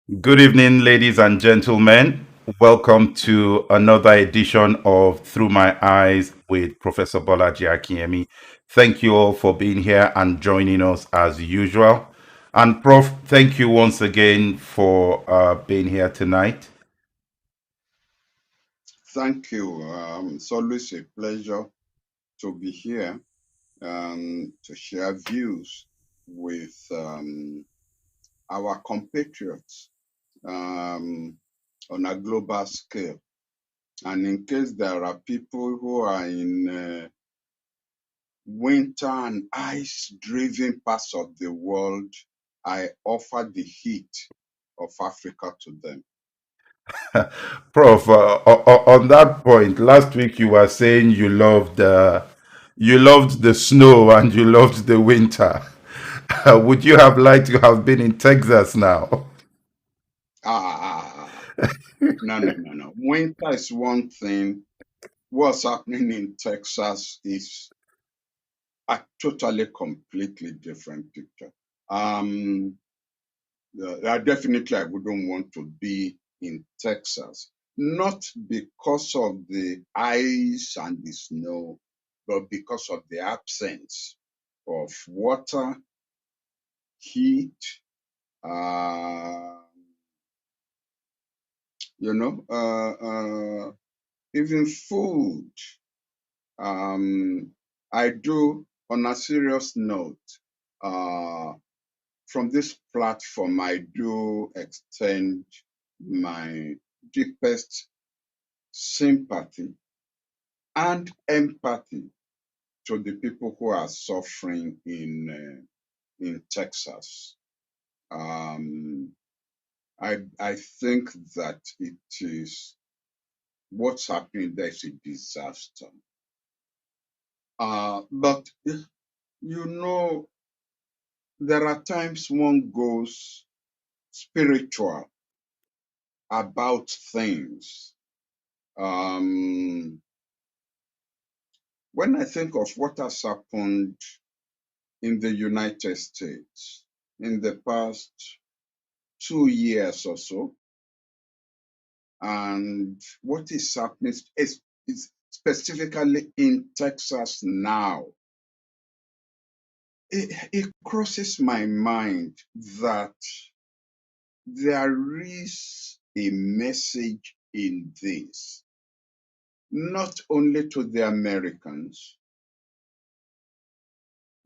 Good evening, ladies and gentlemen. Welcome to another edition of Through My Eyes with Professor Bolaji Akinyemi. Thank you all for being here and joining us as usual. And Prof, thank you once again for being here tonight. Thank you. It's always a pleasure to be here to share views with our compatriots on a global scale. And in case there are people who are in winter and ice-driven parts of the world, I offer the heat of Africa to them. Prof, on that point, last week you were saying you loved the snow and you loved the winter. Would you have liked to have been in Texas now? Ah, no. Winter is one thing. What's happening in Texas is a totally, completely different picture. Definitely, I wouldn't want to be in Texas, not because of the ice and the snow, but because of the absence of water, heat, uh, even food. I do, on a serious note, uh, from this platform, I do extend my deepest sympathy and empathy to the people who are suffering in Texas. Um, I think that it is what's happening there is a disaster. But there are times one goes spiritual about things. When I think of what has happened in the United States in the past 2 years or so, and what is happening is specifically in Texas now, it crosses my mind that there is a message in this, not only to the Americans,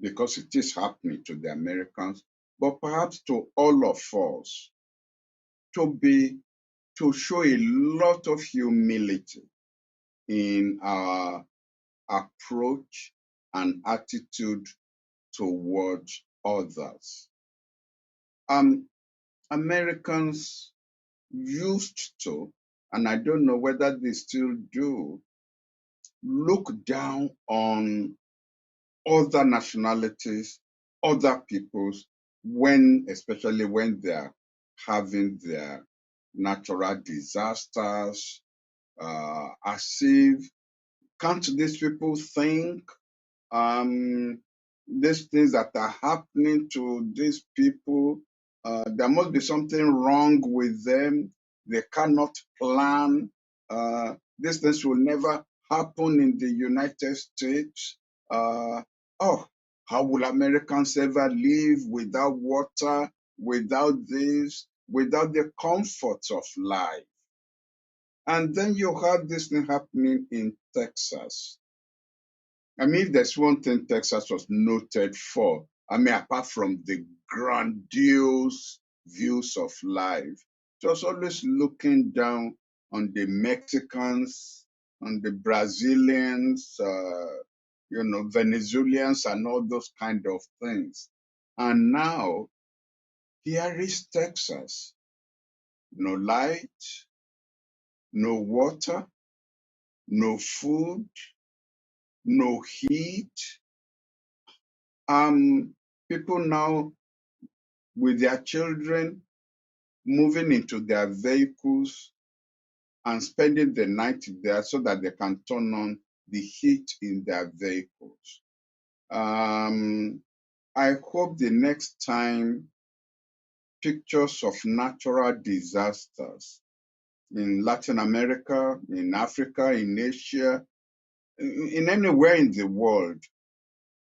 because it is happening to the Americans, but perhaps to all of us to show a lot of humility in our approach and attitude towards others. Americans used to, and I don't know whether they still do, look down on other nationalities, other peoples, especially when they're having their natural disasters, as if, can't these people think these things that are happening to these people, there must be something wrong with them. They cannot plan. These things will never happen in the United States. Uh, oh, how will Americans ever live without water, without this, without the comforts of life? And then you have this thing happening in Texas. I mean, if there's one thing Texas was noted for, I mean, apart from the grandiose views of life, it was always looking down on the Mexicans, on the Brazilians, Venezuelans, and all those kind of things. And now, here is Texas. No light, no water, no food, no heat. People now with their children moving into their vehicles and spending the night there so that they can turn on the heat in their vehicles. I hope the next time pictures of natural disasters in Latin America, in Africa, in Asia, in anywhere in the world,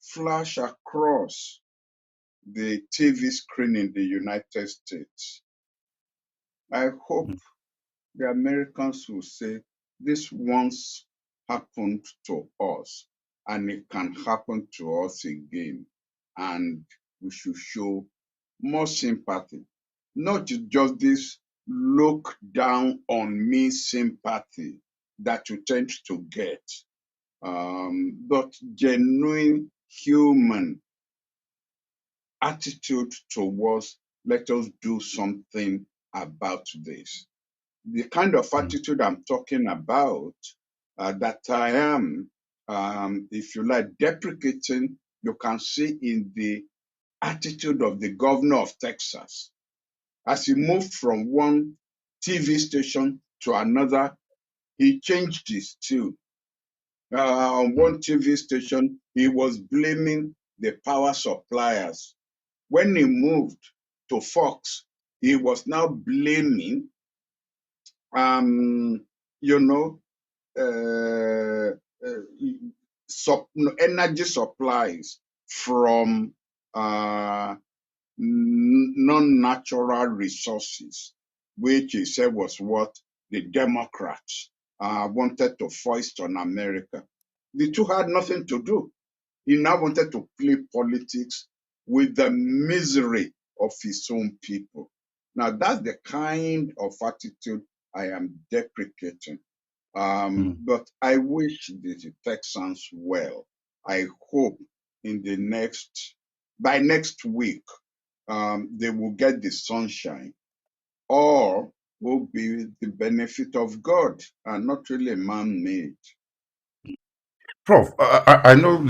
flash across the TV screen in the United States. I hope the Americans will say this once happened to us and it can happen to us again. And we should show more sympathy, not just this look down on me sympathy that you tend to get, but genuine human attitude towards let us do something about this. The kind of attitude I'm talking about, that I am, if you like, deprecating, you can see in the attitude of the governor of Texas. As he moved from one TV station to another, he changed his tune. On one TV station, he was blaming the power suppliers. When he moved to Fox, he was now blaming, um, you know, uh, energy supplies from non-natural resources, which he said was what the Democrats wanted to foist on America. The two had nothing to do. He now wanted to play politics with the misery of his own people. Now, that's the kind of attitude I am deprecating. But I wish the Texans well. I hope in the by next week, they will get the sunshine, or will be the benefit of God and not really man-made. Prof, I know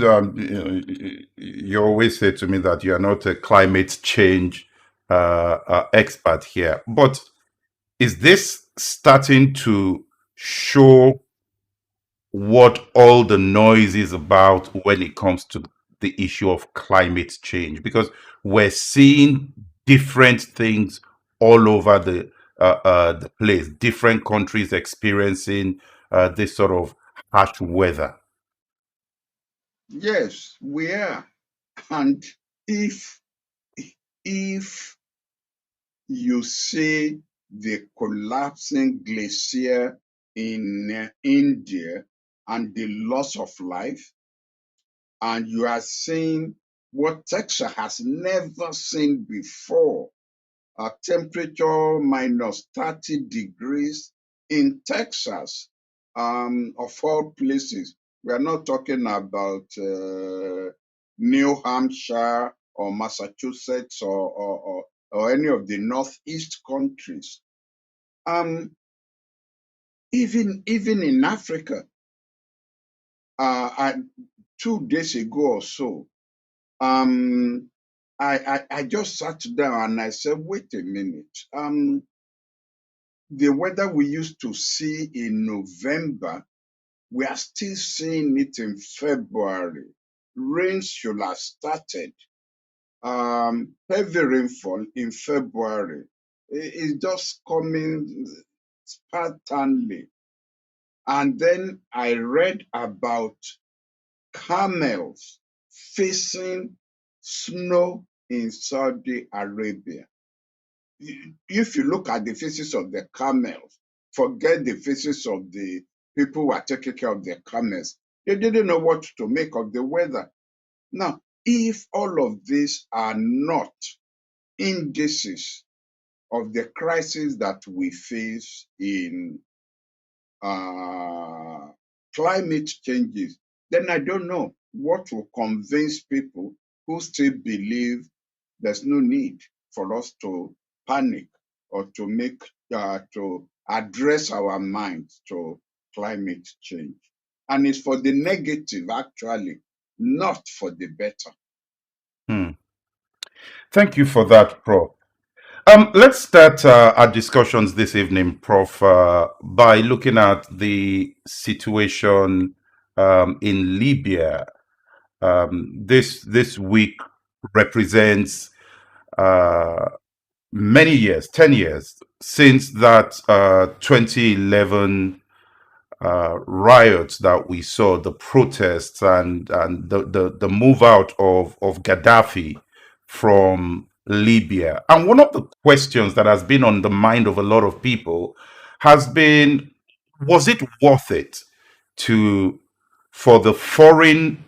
you always say to me that you are not a climate change expert here, but is this starting to show what all the noise is about when it comes to the issue of climate change? Because we're seeing different things all over the place, different countries experiencing this sort of harsh weather. Yes, we are. And if if you see the collapsing glacier in India and the loss of life, and you are seeing what Texas has never seen before, a temperature minus 30 degrees in Texas, of all places. We are not talking about New Hampshire or Massachusetts or any of the Northeast countries. Um, even in Africa, I, 2 days ago or so, um, I just sat down and I said, wait a minute. The weather we used to see in November, we are still seeing it in February. Rain should have started. Heavy rainfall in February. It's just coming spartanly. And then I read about camels facing snow in Saudi Arabia. If you look at the faces of the camels, forget the faces of the people who are taking care of the camels. They didn't know what to make of the weather. Now, if all of these are not indices of the crisis that we face in uh, climate changes, then I don't know what will convince people who still believe there's no need for us to panic or to address our minds to climate change. And it's for the negative, actually, not for the better. Hmm. Thank you for that, Prof. Let's start our discussions this evening, Prof, by looking at the situation in Libya. This week represents uh, many years, 10 years, since that 2011 riots that we saw, the protests and the move out of Gaddafi from Libya. And one of the questions that has been on the mind of a lot of people has been, was it worth it to for the foreign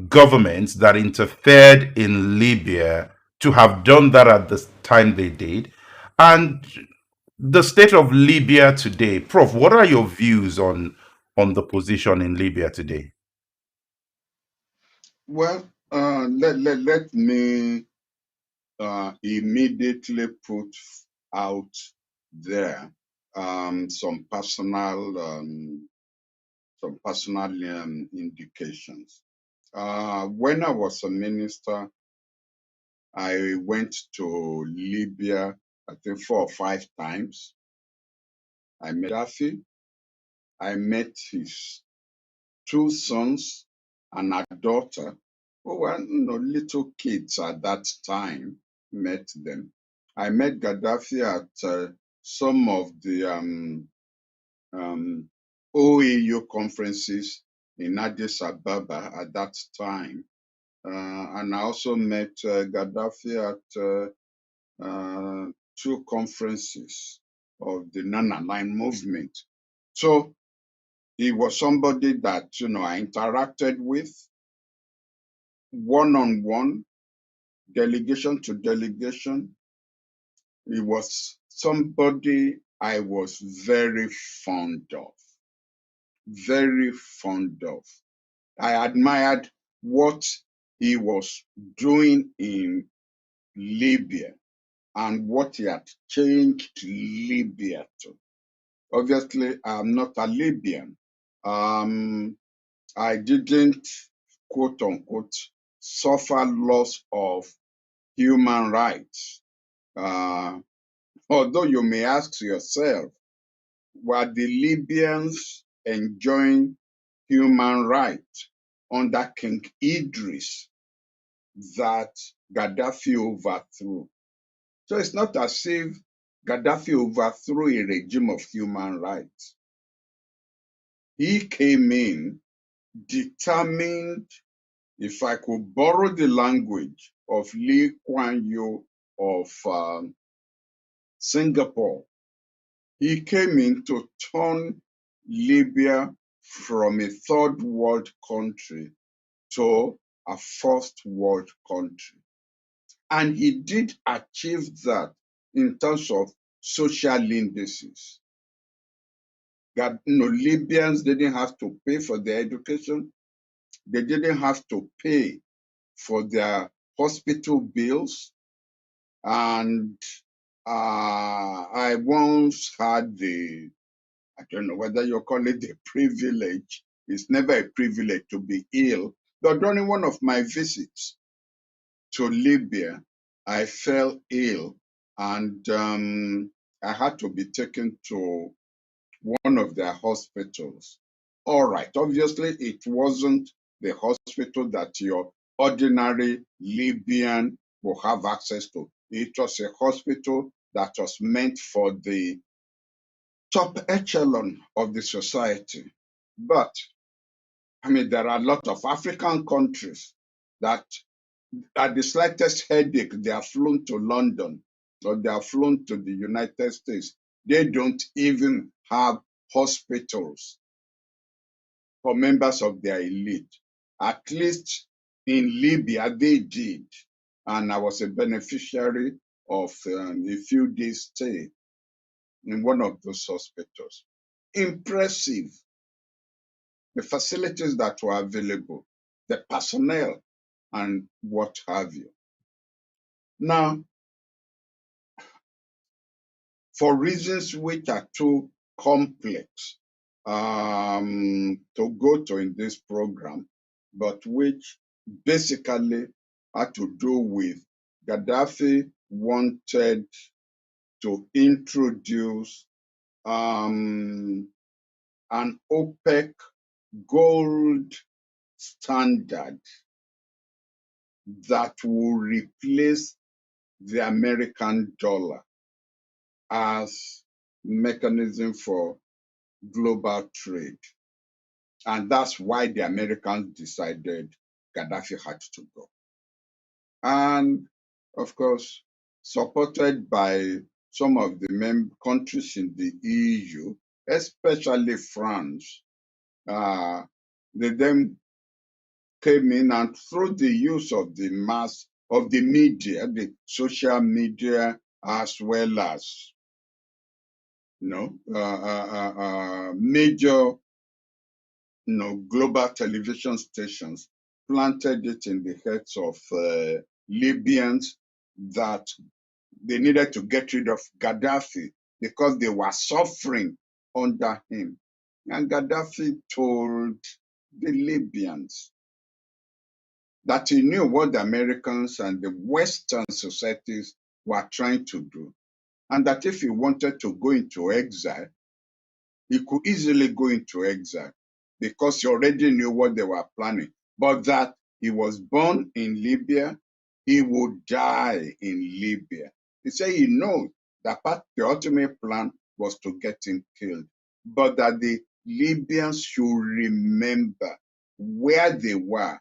governments that interfered in Libya to have done that at the time they did? And the state of Libya today, Prof, what are your views on the position in Libya today? Well, let me immediately put out there some personal indications. When I was a minister, I went to Libya, I think 4 or 5 times. I met Gaddafi. I met his 2 sons and a daughter who were little kids at that time. Met them. I met Gaddafi at some of the OAU conferences in Addis Ababa at that time. And I also met Gaddafi at 2 conferences of the non-aligned movement. So he was somebody that I interacted with one-on-one, delegation to delegation. He was somebody I was very fond of, very fond of. I admired what he was doing in Libya and what he had changed Libya to. Obviously, I'm not a Libyan. I didn't, quote unquote, suffer loss of human rights. Although you may ask yourself, were the Libyans enjoying human rights under King Idris that Gaddafi overthrew? So it's not as if Gaddafi overthrew a regime of human rights. He came in determined, if I could borrow the language of Lee Kuan Yew of Singapore, he came in to turn Libya from a third world country to a first world country. And he did achieve that in terms of social indices. That Libyans didn't have to pay for their education. They didn't have to pay for their hospital bills. And I once had I don't know whether you call it a privilege. It's never a privilege to be ill. But during one of my visits to Libya, I fell ill and I had to be taken to one of their hospitals. All right, obviously it wasn't the hospital that your ordinary Libyan will have access to. It was a hospital that was meant for the top echelon of the society. But there are a lot of African countries that at the slightest headache, they are flown to London or they are flown to the United States. They don't even have hospitals for members of their elite. At least in Libya, they did. And I was a beneficiary of a few days stay in one of those hospitals. Impressive. The facilities that were available, the personnel, and what have you. Now, for reasons which are too complex to go to in this program, but which basically had to do with Gaddafi wanted to introduce an OPEC gold standard that will replace the American dollar as mechanism for global trade. And that's why the Americans decided Gaddafi had to go. And of course, supported by some of the countries in the EU, especially France, they then came in, and through the use of the media, the social media, as well as major global television stations, planted it in the heads of Libyans that they needed to get rid of Gaddafi because they were suffering under him. And Gaddafi told the Libyans that he knew what the Americans and the Western societies were trying to do, and that if he wanted to go into exile, he could easily go into exile because he already knew what they were planning. But that he was born in Libya, he would die in Libya. He said he knows that the ultimate plan was to get him killed, but that the Libyans should remember where they were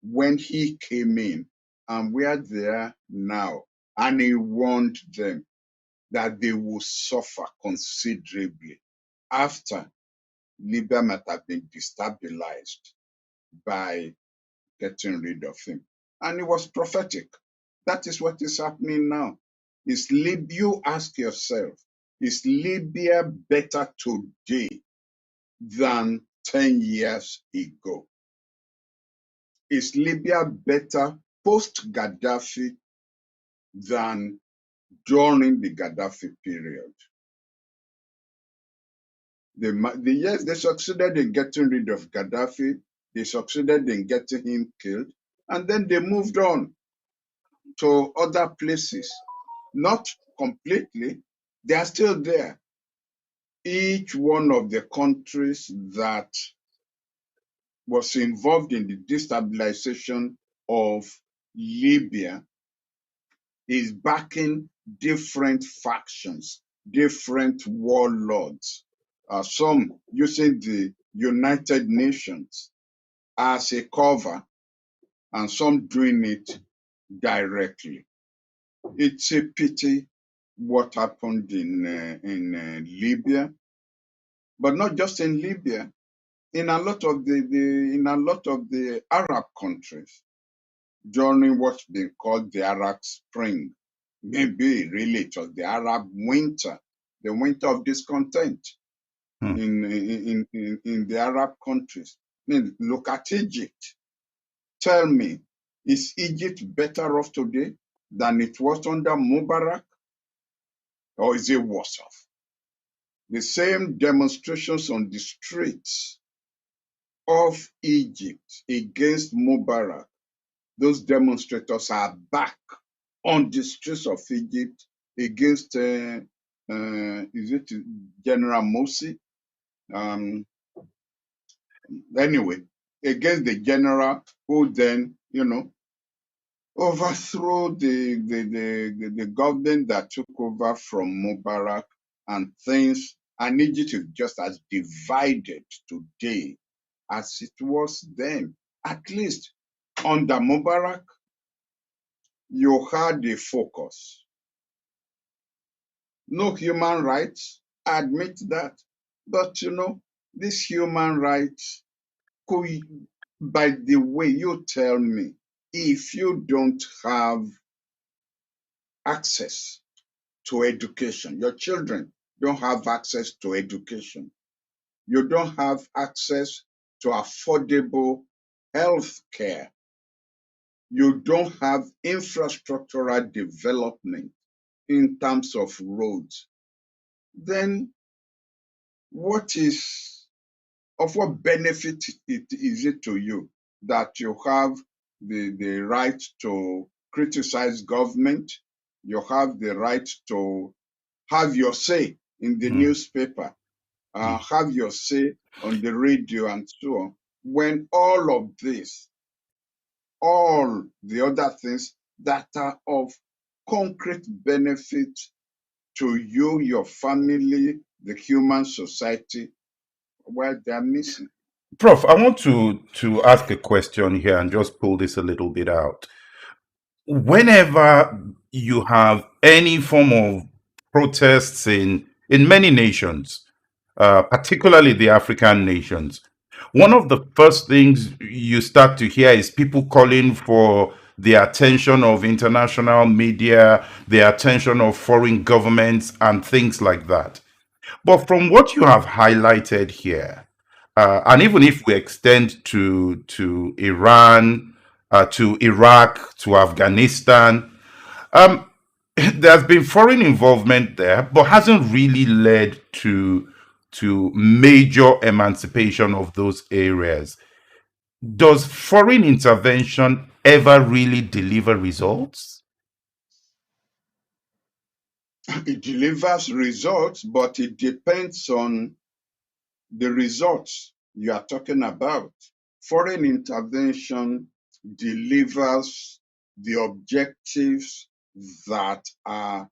when he came in and where they are now. And he warned them that they will suffer considerably after Libya might have been destabilized by getting rid of him. And it was prophetic. That is what is happening now. You ask yourself, is Libya better today than 10 years ago? Is Libya better post-Gaddafi than during the Gaddafi period? Yes, they succeeded in getting rid of Gaddafi. They succeeded in getting him killed. And then they moved on to other places. Not completely. They are still there. Each one of the countries that was involved in the destabilization of Libya is backing different factions, different warlords, some using the United Nations as a cover, and some doing it directly. It's a pity what happened in Libya, but not just in Libya. In a lot of the Arab countries during what's been called the Arab Spring, maybe really it was the Arab winter, the winter of discontent Hmm. in the Arab countries. I mean, look at Egypt. Tell me, is Egypt better off today than it was under Mubarak, or is it worse off? The same demonstrations on the streets of Egypt against Mubarak, those demonstrators are back on the streets of Egypt against, is it General Morsi? Anyway, against the general who then, overthrew the government that took over from Mubarak, and things, and Egypt is just as divided today as it was then. At least under Mubarak, you had a focus. No human rights, I admit that. But these human rights, by the way, you tell me, if you don't have access to education, your children don't have access to education, you don't have access to affordable health care, you don't have infrastructural development in terms of roads, then of what benefit is it to you that you have the right to criticize government, you have the right to have your say in the Hmm. newspaper, Hmm. have your say on the radio and so on, when all of this, all the other things that are of concrete benefit to you, your family, the human society, where they are missing. Prof, I want to ask a question here and just pull this a little bit out. Whenever you have any form of protests in many nations, particularly the African nations, one of the first things you start to hear is people calling for the attention of international media, the attention of foreign governments, and things like that. But from what you have highlighted here, and even if we extend to Iran, to Iraq, to Afghanistan, um, there's been foreign involvement there, but hasn't really led to major emancipation of those areas. Does foreign intervention ever really deliver results? It delivers results, but it depends on the results you are talking about. Foreign intervention delivers the objectives that are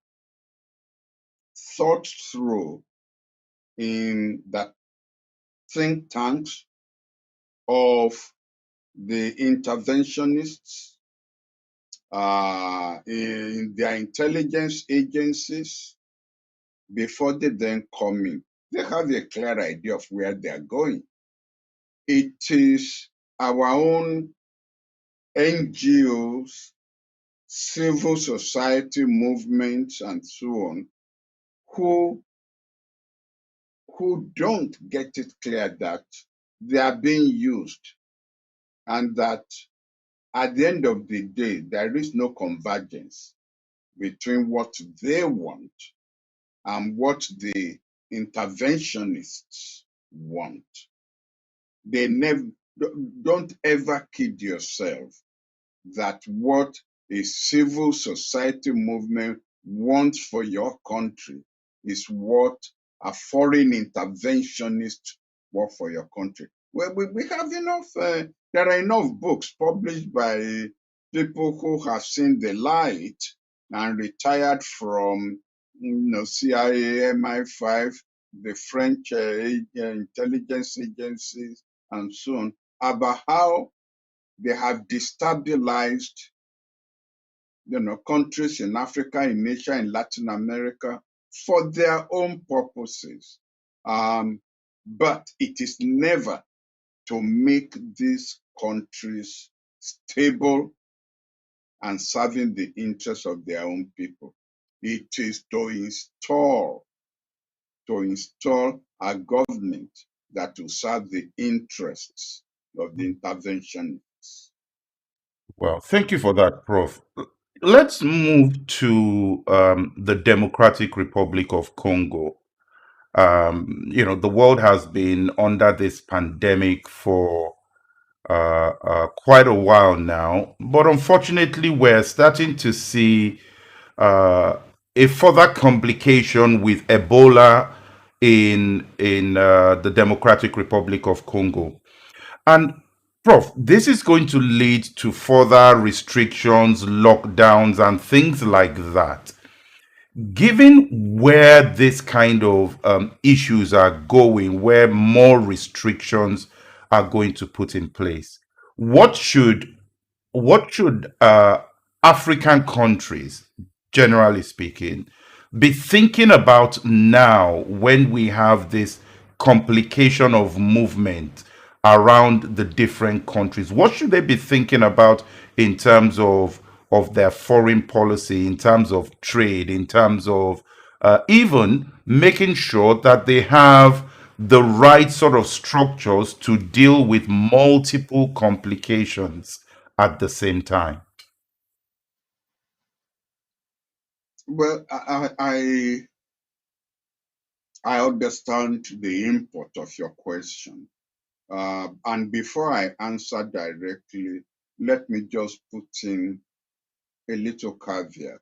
thought through in the think tanks of the interventionists, in their intelligence agencies, before they then come in. They have a clear idea of where they are going. It is our own NGOs, civil society movements, and so on, who don't get it clear that they are being used, and that at the end of the day, there is no convergence between what they want and what the interventionists want. They never, don't ever kid yourself that what a civil society movement wants for your country is what a foreign interventionist want for your country. Well, we have enough, there are enough books published by people who have seen the light and retired from CIA, MI5, the French intelligence agencies, and so on, about how they have destabilized, countries in Africa, in Asia, in Latin America for their own purposes. But it is never to make these countries stable and serving the interests of their own people. It is to install a government that will serve the interests of the interventionists. Well, thank you for that, Prof. Let's move to the Democratic Republic of Congo. The world has been under this pandemic for quite a while now, but unfortunately, we're starting to see uh, a further complication with Ebola in the Democratic Republic of Congo. And Prof, this is going to lead to further restrictions, lockdowns, and things like that. Given where this kind of issues are going, where more restrictions are going to put in place, what should what should African countries, generally speaking, be thinking about now when we have this complication of movement around the different countries? What should they be thinking about in terms of their foreign policy, in terms of trade, in terms of even making sure that they have the right sort of structures to deal with multiple complications at the same time? Well, I understand the import of your question. And before I answer directly, let me just put in a little caveat.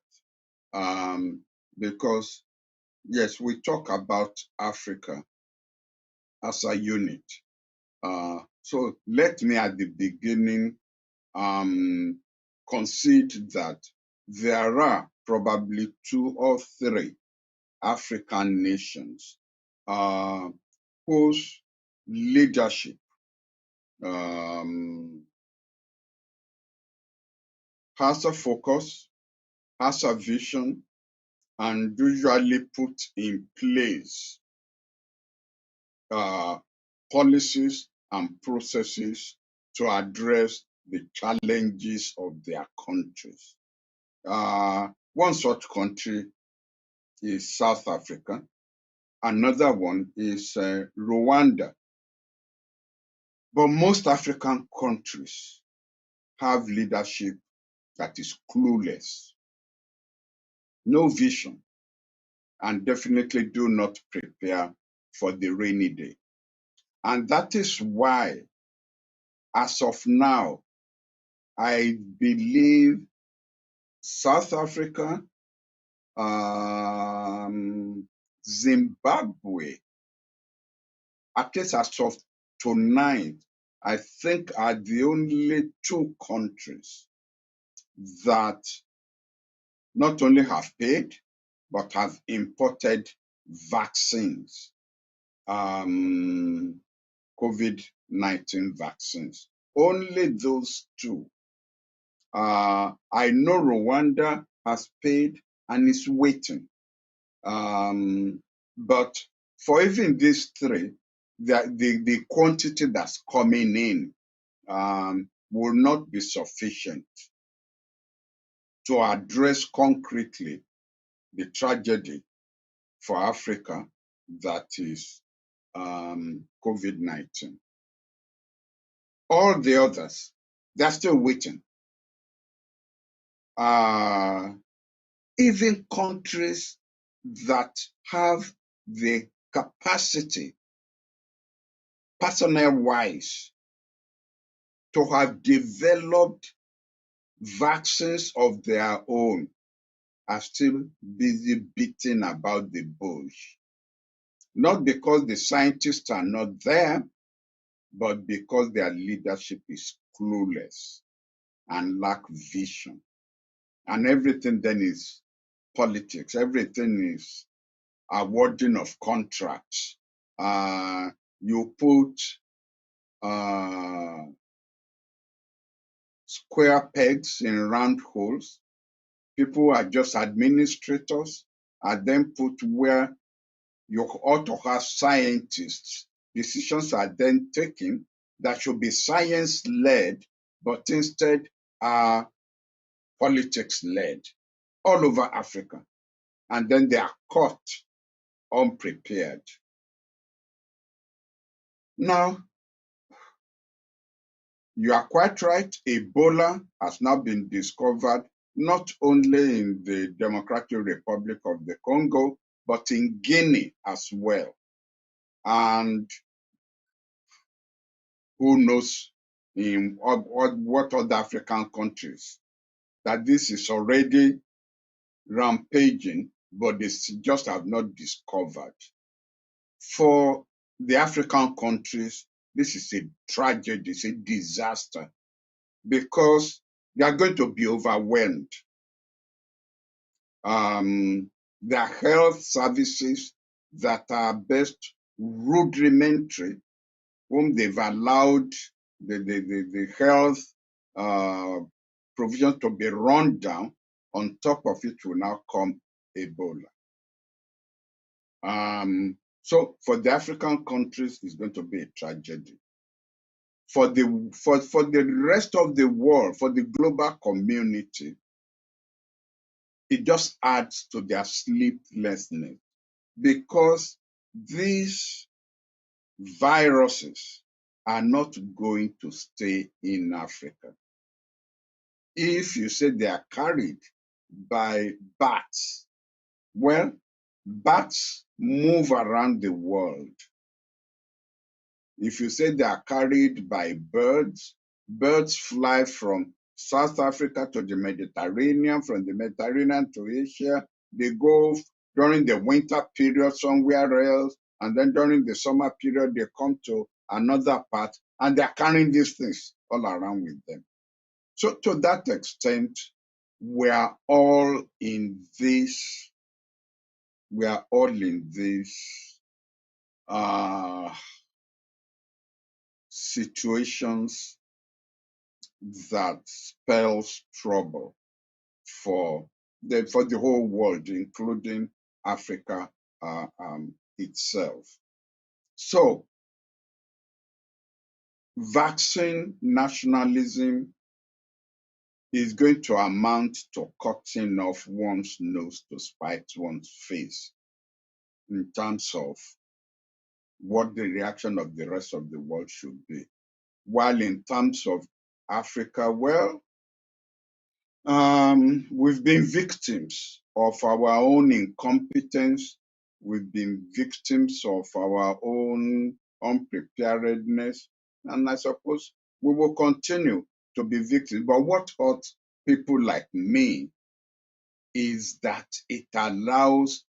Because, yes, we talk about Africa as a unit. So let me at the beginning concede that there are probably 2 or 3 African nations whose leadership has a focus, has a vision, and usually put in place policies and processes to address the challenges of their countries. One such country is South Africa. Another one is Rwanda. But most African countries have leadership that is clueless, no vision, and definitely do not prepare for the rainy day. And that is why, as of now, I believe South Africa, Zimbabwe, at least as of tonight, I think are the only 2 countries that not only have paid, but have imported vaccines, COVID-19 vaccines. Only those 2. I know Rwanda has paid and is waiting. But for even these 3, the quantity that's coming in will not be sufficient to address concretely the tragedy for Africa that is COVID-19. All the others, they're still waiting. Even countries that have the capacity, personnel-wise, to have developed vaccines of their own are still busy beating about the bush. Not because the scientists are not there, but because their leadership is clueless and lack vision. And everything then is politics. Everything is awarding of contracts. You put square pegs in round holes. People are just administrators, are then put where you ought to have scientists. Decisions are then taken that should be science-led, but instead are politics-led all over Africa. And then they are caught unprepared. Now, you are quite right. Ebola has now been discovered not only in the Democratic Republic of the Congo, but in Guinea as well. And who knows in what other African countries that this is already rampaging, but they just have not discovered. For the African countries, this is a tragedy, it's a disaster, because they are going to be overwhelmed. Their health services that are best rudimentary, whom they've allowed the health provision to be run down, on top of it will now come Ebola. So for the African countries, it's going to be a tragedy. For the rest of the world, for the global community, it just adds to their sleeplessness, because these viruses are not going to stay in Africa. If you say they are carried by bats, well, bats move around the world. If you say they are carried by birds, birds fly from South Africa to the Mediterranean, from the Mediterranean to Asia. They go during the winter period somewhere else, and then during the summer period, they come to another part, and they're carrying these things all around with them. So to that extent, we are all in this, we are all in this situations that spells trouble for the whole world, including Africa itself. So, vaccine nationalism is going to amount to cutting off one's nose to spite one's face in terms of what the reaction of the rest of the world should be. While in terms of Africa, well, we've been victims of our own incompetence. We've been victims of our own unpreparedness. And I suppose we will continue to be victims. But what hurts people like me is that it allows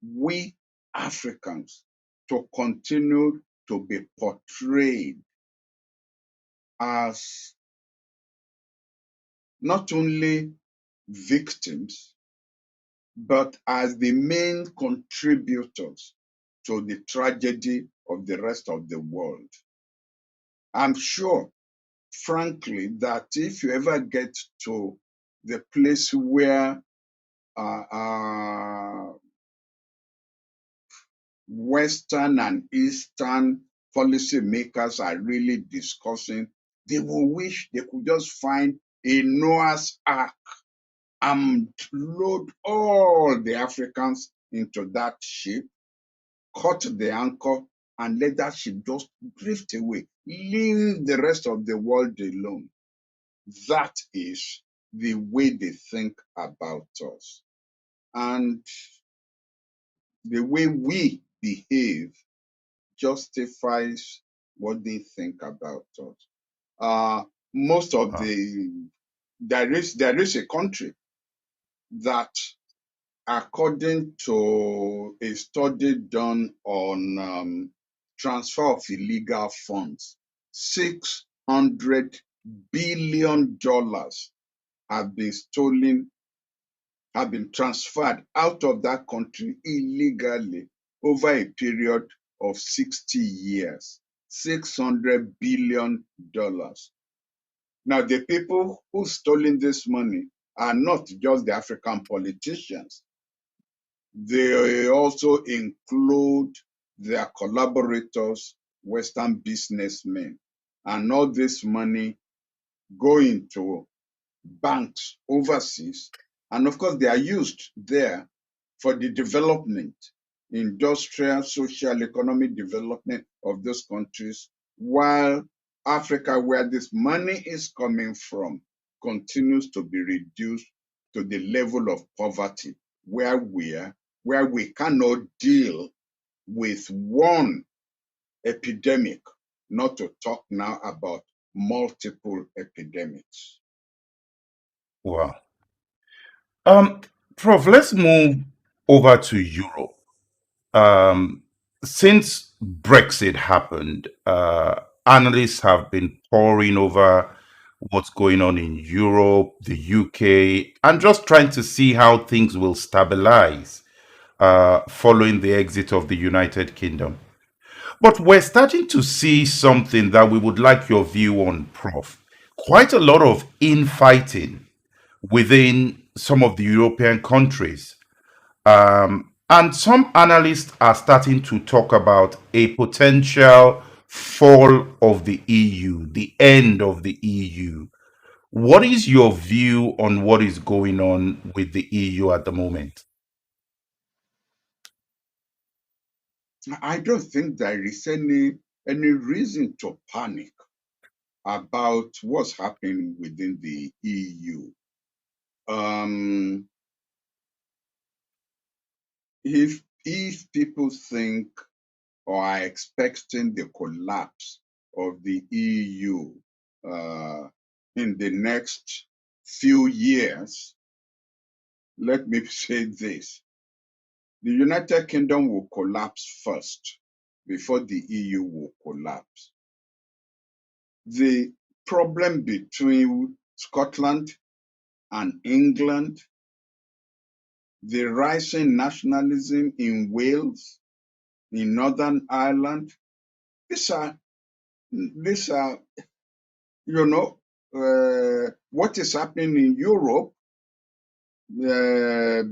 we Africans to continue to be portrayed as not only victims, but as the main contributors to the tragedy of the rest of the world. I'm sure, frankly, that if you ever get to the place where Western and Eastern policymakers are really discussing, they will wish they could just find a Noah's Ark and load all the Africans into that ship, cut the anchor, and let that ship just drift away. Leave the rest of the world alone. That is the way they think about us. And the way we behave justifies what they think about us. Most of Wow. there is a country that, according to a study done on transfer of illegal funds, $600 billion have been stolen, have been transferred out of that country illegally over a period of 60 years. $600 billion. Now, the people who stolen this money are not just the African politicians. They also include their collaborators, Western businessmen, and all this money going to banks overseas. And of course, they are used there for the development, industrial, social, economic development of those countries, while Africa, where this money is coming from, continues to be reduced to the level of poverty where we cannot deal with one epidemic, not to talk now about multiple epidemics. Wow. Um, Prof, let's move over to Europe. Um, since Brexit happened, analysts have been poring over what's going on in Europe, the UK, and just trying to see how things will stabilize following the exit of the United Kingdom. But we're starting to see something that we would like your view on, Prof. Quite a lot of infighting within some of the European countries. And some analysts are starting to talk about a potential fall of the EU, the end of the EU. What is your view on what is going on with the EU at the moment? I don't think there is any reason to panic about what's happening within the EU. If people think or are expecting the collapse of the EU in the next few years, let me say this: the United Kingdom will collapse first before the EU will collapse. The problem between Scotland and England, the rising nationalism in Wales, in Northern Ireland. These are, what is happening in Europe,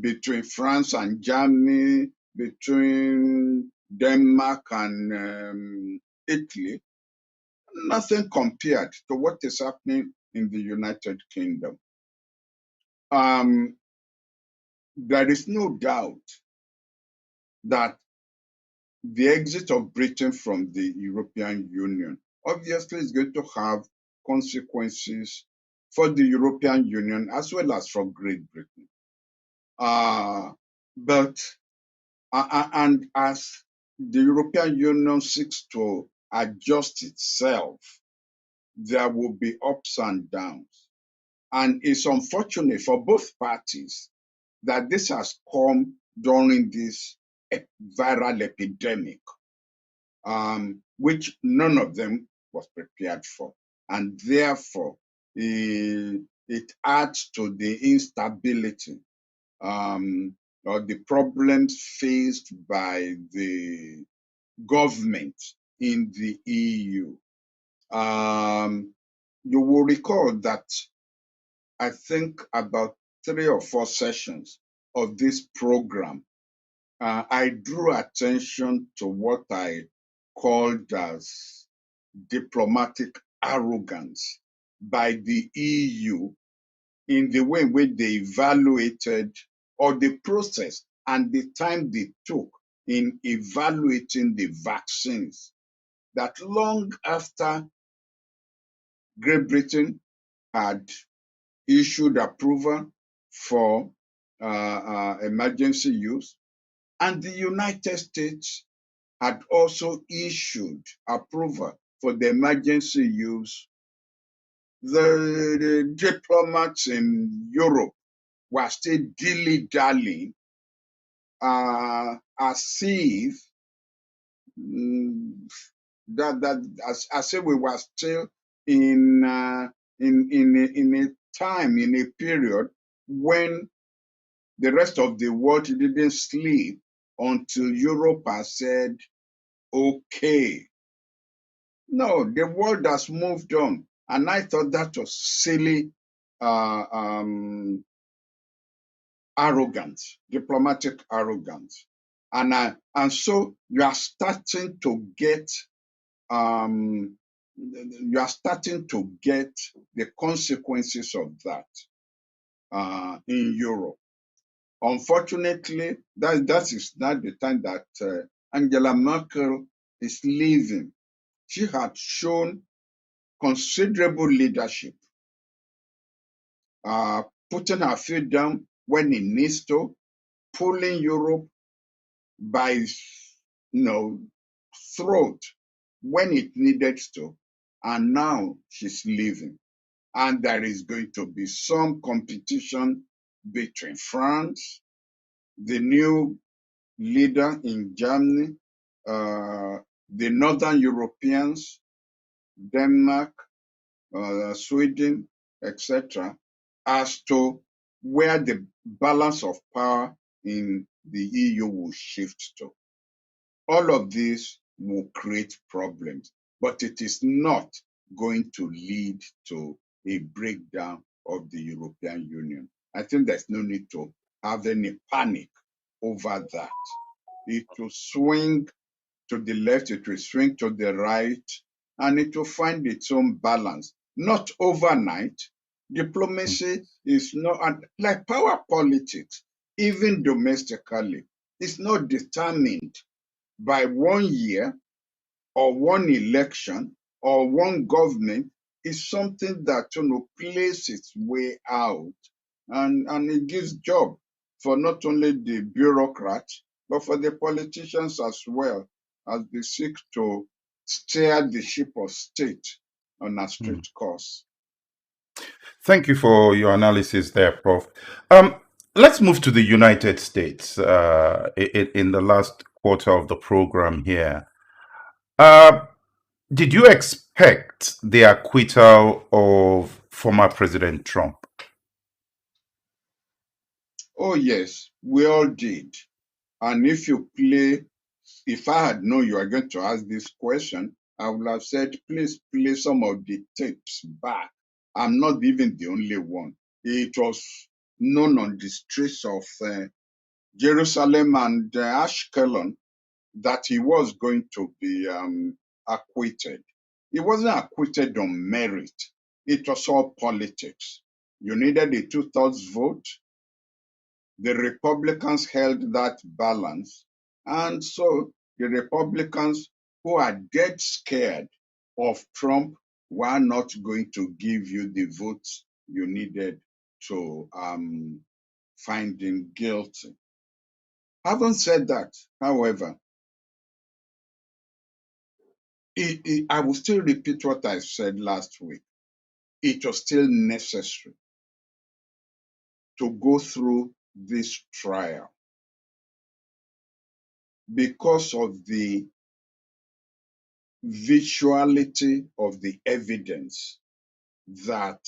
between France and Germany, between Denmark and Italy. Nothing compared to what is happening in the United Kingdom. There is no doubt that the exit of Britain from the European Union obviously is going to have consequences for the European Union as well as for Great Britain. And as the European Union seeks to adjust itself, there will be ups and downs. And it's unfortunate for both parties that this has come during this viral epidemic, which none of them was prepared for. And therefore, it adds to the instability or the problems faced by the government in the EU. You will recall that I think about 3 or 4 sessions of this program, I drew attention to what I called as diplomatic arrogance by the EU in the way in which they evaluated, or the process and the time they took in evaluating the vaccines, that long after Great Britain had issued approval for emergency use, and the United States had also issued approval for the emergency use, the diplomats in Europe were still dilly-dallying, as if as if we were still in a time, in a period when the rest of the world didn't sleep until Europe has said, okay. No, the world has moved on. And I thought that was silly arrogance, diplomatic arrogance. And so you are starting to get the consequences of that in Europe. Unfortunately, that is not the time that Angela Merkel is leaving. She had shown considerable leadership, putting her feet down when it needs to, pulling Europe by throat when it needed to, and now she's leaving. And there is going to be some competition between France, the new leader in Germany, the Northern Europeans, Denmark, Sweden, etc., as to where the balance of power in the EU will shift to. All of this will create problems, but it is not going to lead to a breakdown of the European Union. I think there's no need to have any panic over that. It will swing to the left, it will swing to the right, and it will find its own balance. Not overnight. Diplomacy is not, like power politics, even domestically, it's not determined by 1 year or one election or one government. Is something that plays its way out, and it gives job for not only the bureaucrats but for the politicians as well, as they seek to steer the ship of state on a straight course. Thank you for your analysis there, Prof. Let's move to the United States in the last quarter of the program here. Did you expect the acquittal of former President Trump? Oh, yes, we all did. And if I had known you were going to ask this question, I would have said, please play some of the tapes back. I'm not even the only one. It was known on the streets of Jerusalem and Ashkelon that he was going to be acquitted. He wasn't acquitted on merit. It was all politics. You needed a two-thirds vote. The Republicans held that balance. And so the Republicans who are dead scared of Trump were not going to give you the votes you needed to find him guilty. Having said that, however, I will still repeat what I said last week. It was still necessary to go through this trial because of the visuality of the evidence that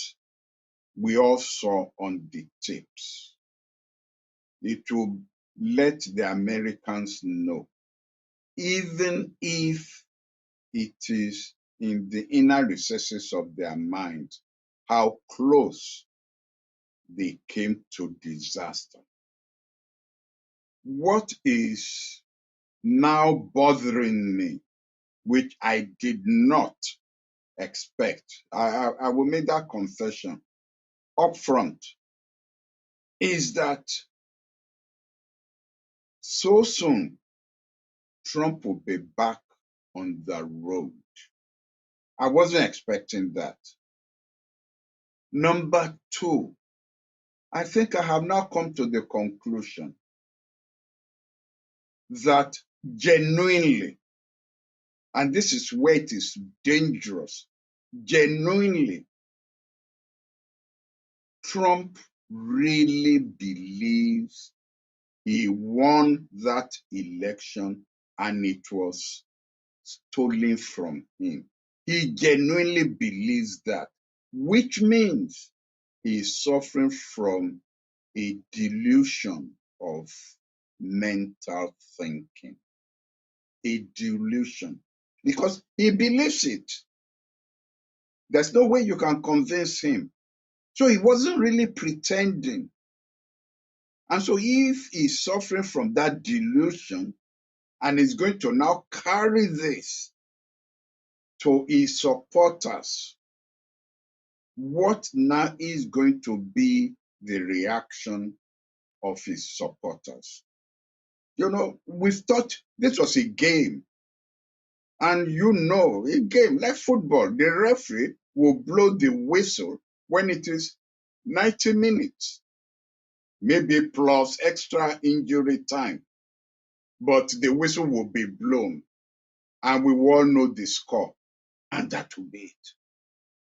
we all saw on the tapes. It will let the Americans know, even if it is in the inner recesses of their minds, how close they came to disaster. What is now bothering me, which I did not expect, I will make that confession up front, is that so soon Trump will be back on the road. I wasn't expecting that. Number two, I think I have now come to the conclusion that genuinely, and this is where it is dangerous, genuinely, Trump really believes he won that election and it was stolen from him. He genuinely believes that, which means he is suffering from a delusion of mental thinking. A delusion. Because he believes it. There's no way you can convince him. So he wasn't really pretending. And so if he's suffering from that delusion and is going to now carry this to his supporters, what now is going to be the reaction of his supporters? You know, we thought this was a game. And you know, a game like football, the referee will blow the whistle when it is 90 minutes, maybe plus extra injury time. But the whistle will be blown and we will all know the score. And that will be it.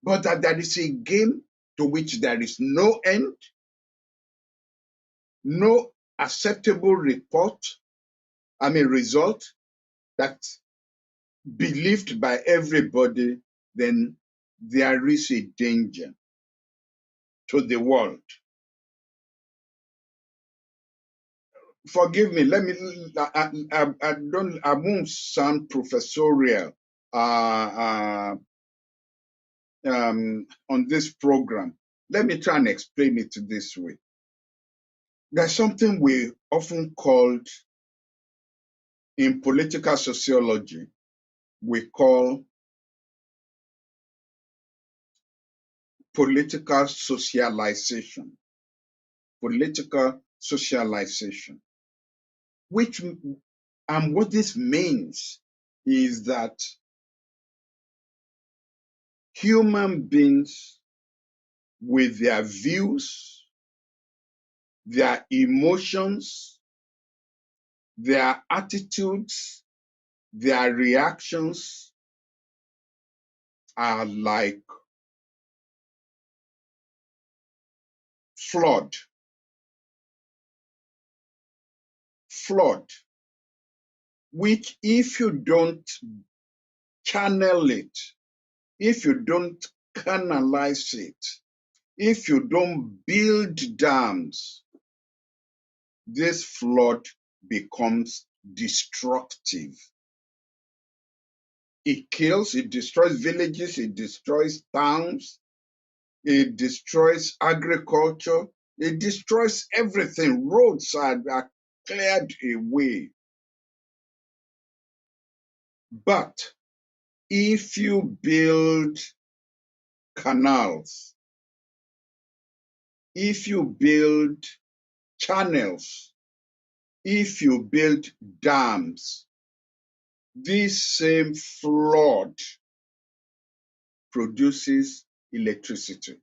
But that there is a game to which there is no end, no acceptable result that's believed by everybody, then there is a danger to the world. Forgive me, I won't sound professorial on this program. Let me try and explain it this way. There's something we often called in political sociology, we call political socialization. Political socialization. What this means is that human beings with their views, their emotions, their attitudes, their reactions are like flood, which if you don't channel it, if you don't canalize it, if you don't build dams, this flood becomes destructive. It kills, it destroys villages, it destroys towns, it destroys agriculture, it destroys everything. Roads are cleared away. But if you build canals, if you build channels, if you build dams, this same flood produces electricity.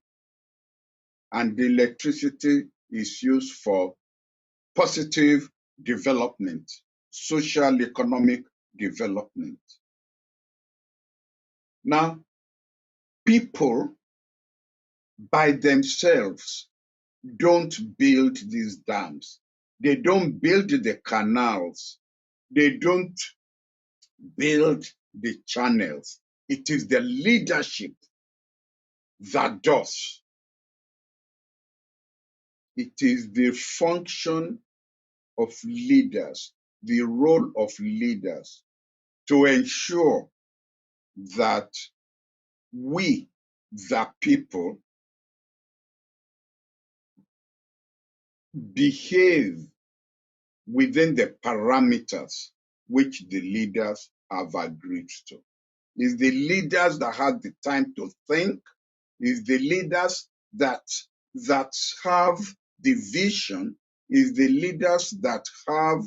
And the electricity is used for positive development, social economic development. Now, people by themselves don't build these dams. They don't build the canals. They don't build the channels. It is the leadership that does. It is the function of leaders, the role of leaders to ensure that we, the people, behave within the parameters which the leaders have agreed to. It's the leaders that have the time to think. It's the leaders that have the vision. It's the leaders that have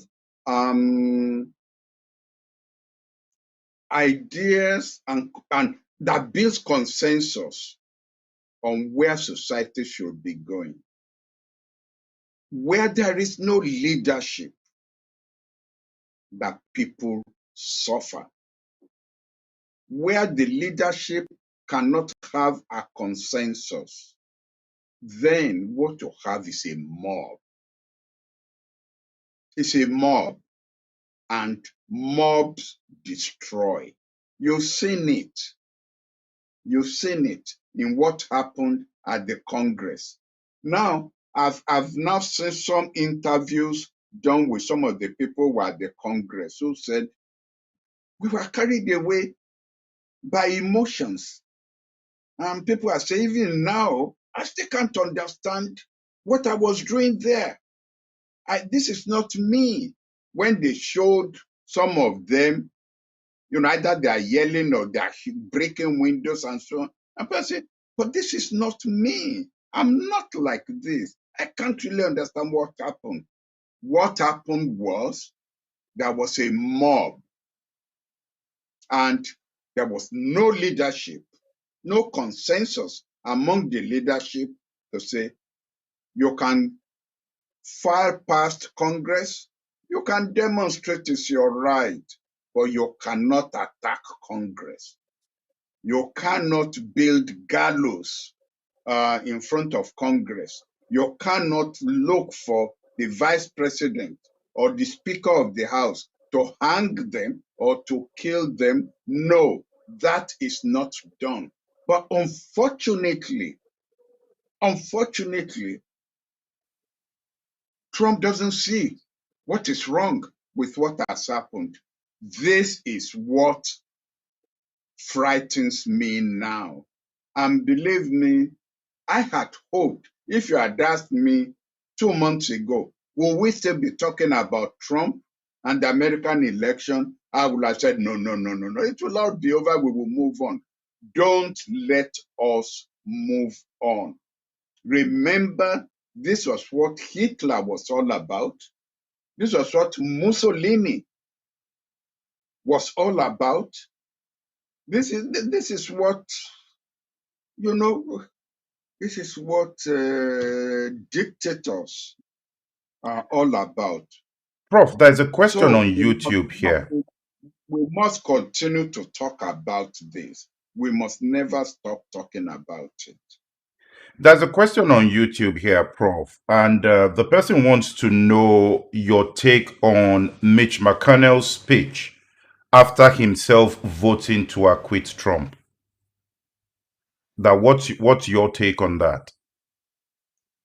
ideas and that builds consensus on where society should be going. Where there is no leadership, that people suffer. Where the leadership cannot have a consensus, then what you have is a mob. It's a mob, and mobs destroy. You've seen it. You've seen it in what happened at the Congress. Now, I've now seen some interviews done with some of the people who were at the Congress who said, we were carried away by emotions. And people are saying, even now, I still can't understand what I was doing there. This is not me. When they showed some of them, either they are yelling or they are breaking windows and so on. And people say, but this is not me. I'm not like this. I can't really understand what happened. What happened was there was a mob and there was no leadership, no consensus among the leadership to say, you can file past Congress, you can demonstrate it's your right, but you cannot attack Congress. You cannot build gallows in front of Congress. You cannot look for the vice president or the speaker of the house to hang them or to kill them. No, that is not done. But unfortunately, Trump doesn't see what is wrong with what has happened. This is what frightens me now. And believe me, I had hoped, if you had asked me 2 months ago, will we still be talking about Trump and the American election? I would have said, no. It will all be over. We will move on. Don't let us move on. Remember, this was what Hitler was all about. This was what Mussolini was all about. This is what, this is what dictators are all about. Prof, there's a question So on YouTube here. we must continue to talk about this. We must never stop talking about it. There's a question on YouTube here, Prof, and the person wants to know your take on Mitch McConnell's speech after himself voting to acquit Trump. What's your take on that?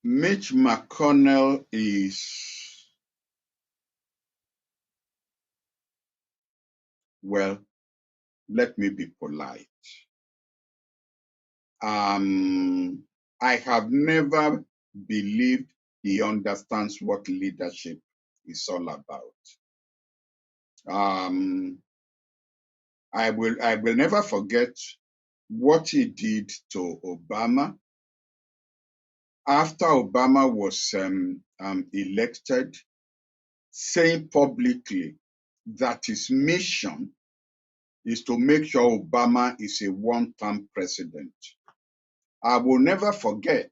Mitch McConnell is Well, let me be polite. I have never believed he understands what leadership is all about. I will never forget what he did to Obama after Obama was elected, saying publicly that his mission is to make sure Obama is a one-term president. I will never forget,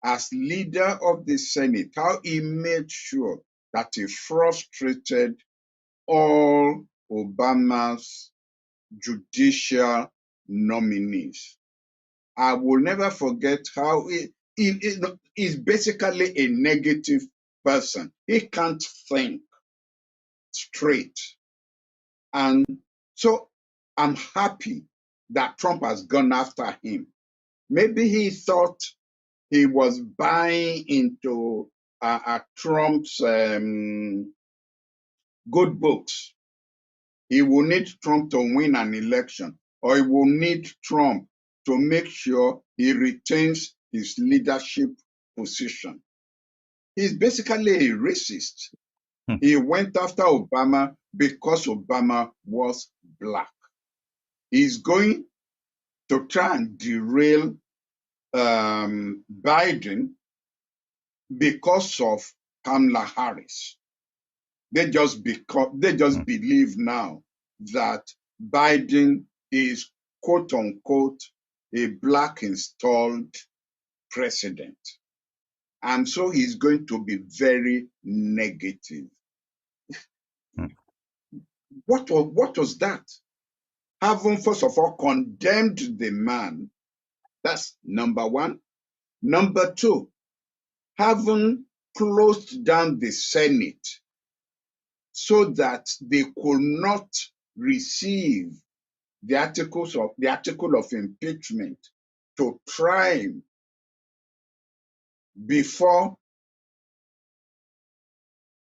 as leader of the Senate, how he made sure that he frustrated all Obama's judicial nominees. I will never forget how he's basically a negative person. He can't think straight. And so I'm happy that Trump has gone after him. Maybe he thought he was buying into Trump's good books. He will need Trump to win an election, or he will need Trump to make sure he retains his leadership position. He's basically a racist. Hmm. He went after Obama because Obama was black. He's going to try and derail Biden because of Kamala Harris. They just Hmm. believe now that Biden is quote unquote a black installed president. And so he's going to be very negative. Hmm. What was that? Having first of all condemned the man, that's number one. Number two, having closed down the Senate so that they could not receive the article of impeachment to try him before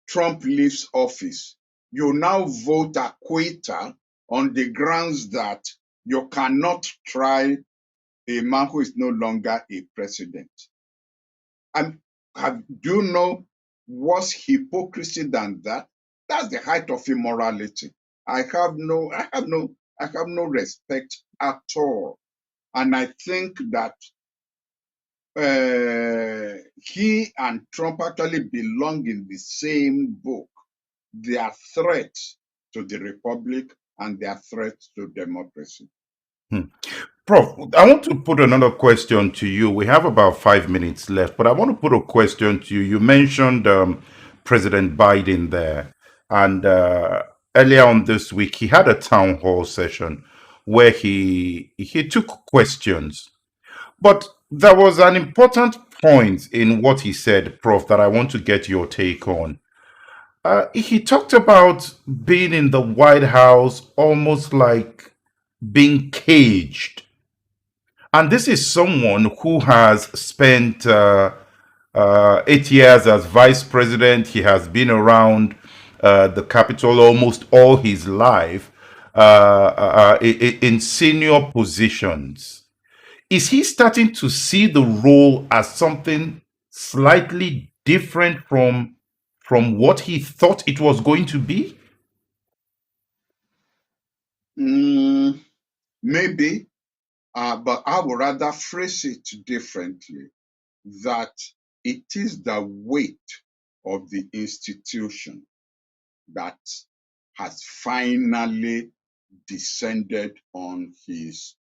Trump leaves office. You now vote acquittal on the grounds that you cannot try a man who is no longer a president. And do you know worse hypocrisy than that? That's the height of immorality. I have no respect at all. And I think that he and Trump actually belong in the same book. They are threats to the republic and they are threats to democracy. Hmm. Prof, I want to put another question to you. We have about 5 minutes left, but I want to put a question to you. You mentioned President Biden there, and earlier on this week, he had a town hall session where he took questions. But there was an important point in what he said, Prof, that I want to get your take on. He talked about being in the White House almost like being caged. And this is someone who has spent 8 years as vice president. He has been around the Capitol almost all his life in senior positions. Is he starting to see the role as something slightly different from what he thought it was going to be? Maybe, but I would rather phrase it differently, that it is the weight of the institution that has finally descended on his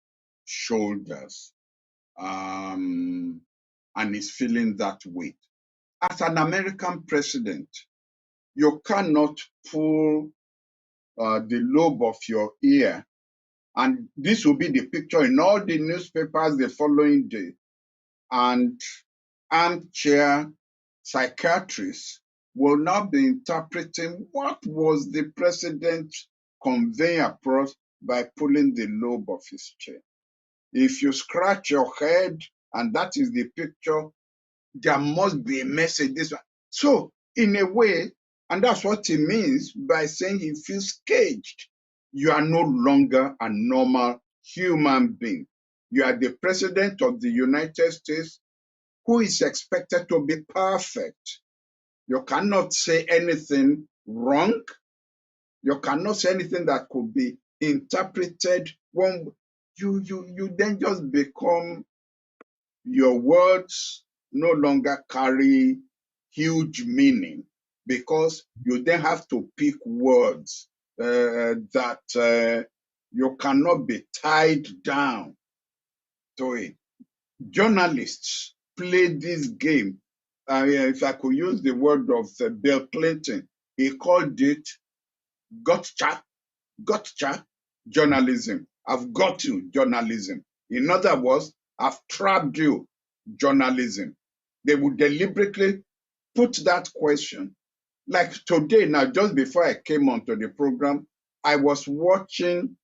shoulders, and he's feeling that weight. As an American president, you cannot pull the lobe of your ear, and this will be the picture in all the newspapers the following day, and armchair psychiatrists will now be interpreting what was the president conveying across by pulling the lobe of his chair. If you scratch your head and that is the picture, there must be a message this one. So in a way, and that's what he means by saying he feels caged. you are no longer a normal human being. You are the president of the United States who is expected to be perfect. You cannot say anything wrong. You cannot say anything that could be interpreted one. You then just become, your words no longer carry huge meaning, because you then have to pick words that you cannot be tied down to it. Journalists play this game. If I could use the word of Bill Clinton, he called it gotcha, gotcha journalism. I've got you, journalism. In other words, I've trapped you, journalism. They would deliberately put that question. Like today, now, just before I came onto the program, I was watching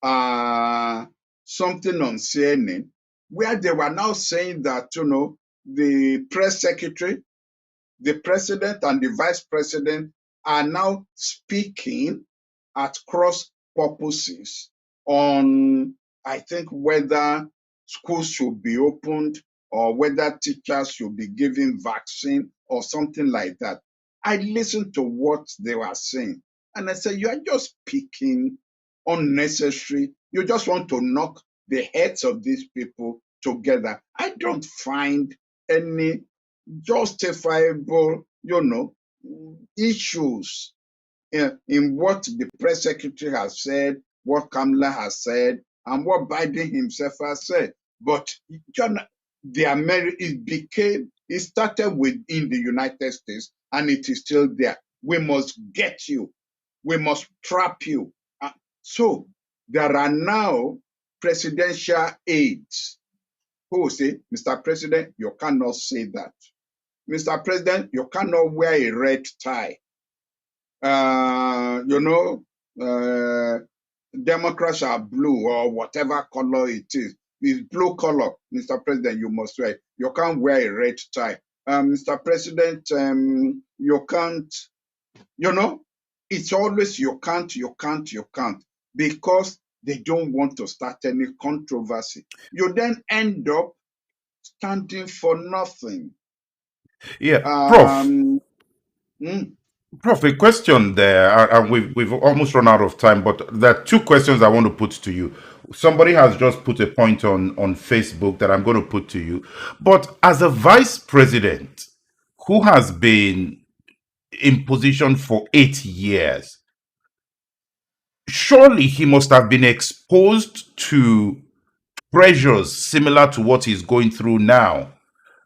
something on CNN where they were now saying that, the press secretary, the president, and the vice president are now speaking at cross purposes on, I think, whether schools should be opened or whether teachers should be given vaccine or something like that. I listened to what they were saying and I said, you are just speaking unnecessary. You just want to knock the heads of these people together. I don't find any justifiable, issues in what the press secretary has said, what Kamala has said, and what Biden himself has said. But John, it started within the United States, and it is still there. We must get you. We must trap you. So there are now presidential aides who will say, Mr. President, you cannot say that. Mr. President, you cannot wear a red tie. Uh, you know, uh, Democrats are blue or whatever color it is. It's blue color, Mr. President, you must wear. You can't wear a red tie. Mr. President, you can't, it's always you can't, because they don't want to start any controversy. You then end up standing for nothing. Yeah, Prof. Um, mm, Prof, a question there, and we've almost run out of time, but there are two questions I want to put to you. Somebody has just put a point on Facebook that I'm going to put to you. But as a vice president who has been in position for 8 years, surely he must have been exposed to pressures similar to what he's going through now.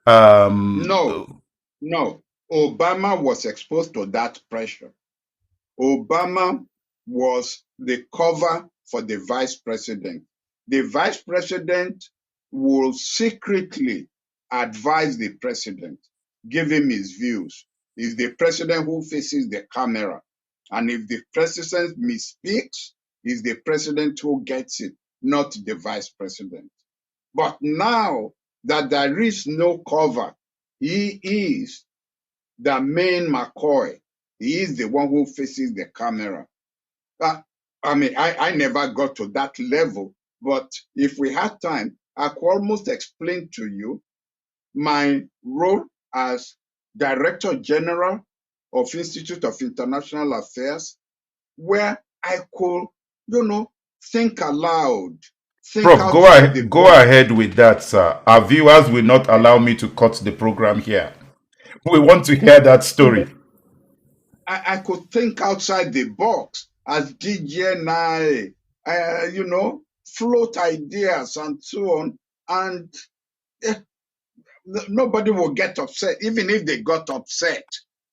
no, no. Obama was exposed to that pressure. Obama was the cover for the vice president. The vice president will secretly advise the president, give him his views. It's the president who faces the camera. And if the president misspeaks, it's the president who gets it, not the vice president. But now that there is no cover, he is the main McCoy. He is the one who faces the camera. I never got to that level, but if we had time, I could almost explain to you my role as Director General of Institute of International Affairs, where I could, think aloud, think Prof, outside the go box. ahead with that, sir. Our viewers will not allow me to cut the program here. We want to hear that story. I could think outside the box as DGNI, float ideas and so on. And eh, nobody will get upset. Even if they got upset,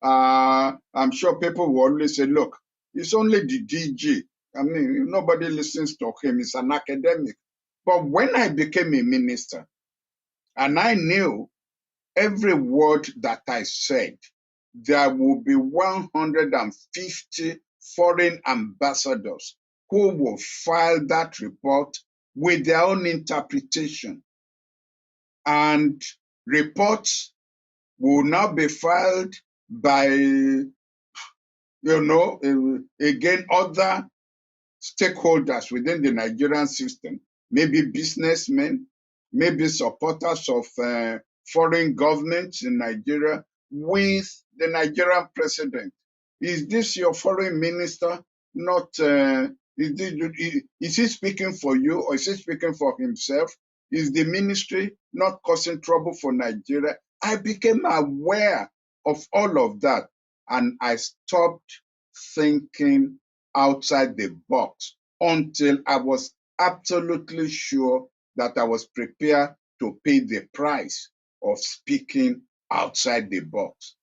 I'm sure people will always say, look, it's only the DG. I mean, nobody listens to him. He's an academic. But when I became a minister, and I knew every word that I said, there will be 150 foreign ambassadors who will file that report with their own interpretation. And reports will now be filed by, again, other stakeholders within the Nigerian system, maybe businessmen, maybe supporters of foreign governments in Nigeria, with the Nigerian president. Is this your foreign minister? Not is he speaking for you, or is he speaking for himself? Is the ministry not causing trouble for Nigeria? I became aware of all of that, and I stopped thinking outside the box until I was absolutely sure that I was prepared to pay the price of speaking outside the box.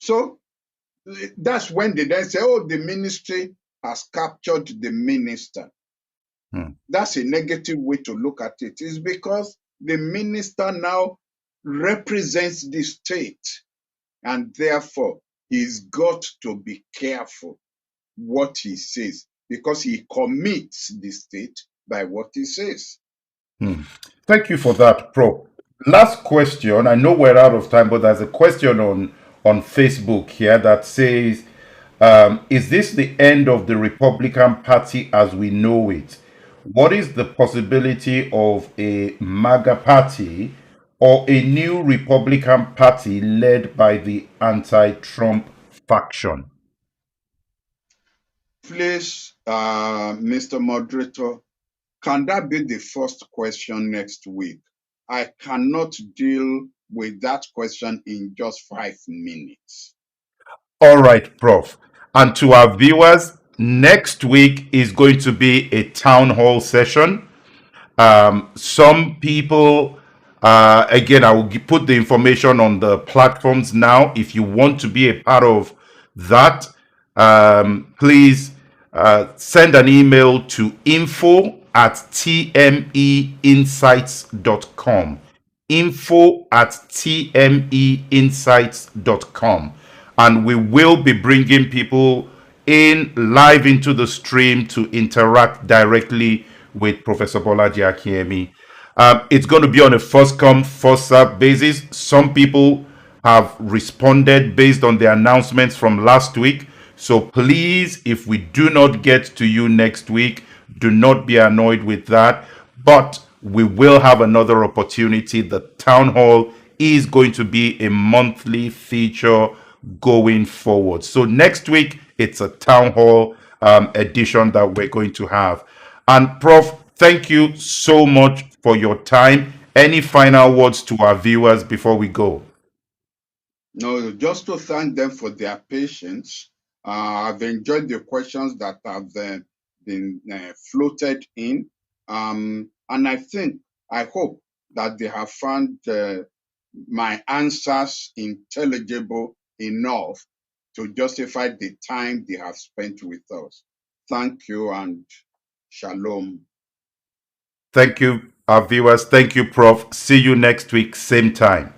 So that's when they then say, oh, the ministry has captured the minister. That's a negative way to look at it. It's because the minister now represents the state, and therefore he's got to be careful what he says, because he commits the state by what he says. Thank you for that, Prof. Last question. I know we're out of time, but there's a question on Facebook here that says, is this the end of the Republican Party as we know it? What is the possibility of a MAGA party or a new Republican Party led by the anti-Trump faction? Please, Mr. Moderator, can that be the first question next week? I cannot deal with that question in just 5 minutes. All right, Prof. And to our viewers, next week is going to be a town hall session. Some people, again, I will put the information on the platforms now. If you want to be a part of that, please send an email to info@thruMYeyes.com. info@thruMYeyes.com. And we will be bringing people in live into the stream to interact directly with Professor Bolaji Akinyemi. It's going to be on a first come, first served basis. Some people have responded based on the announcements from last week. So please, if we do not get to you next week, do not be annoyed with that. But we will have another opportunity. The town hall is going to be a monthly feature going forward. So next week, it's a town hall edition that we're going to have. And Prof, thank you so much for your time. Any final words to our viewers before we go? No, just to thank them for their patience. I've enjoyed the questions that have been floated in. And I hope that they have found my answers intelligible enough to justify the time they have spent with us. Thank you and shalom. Thank you, our viewers. Thank you, Prof. See you next week, same time.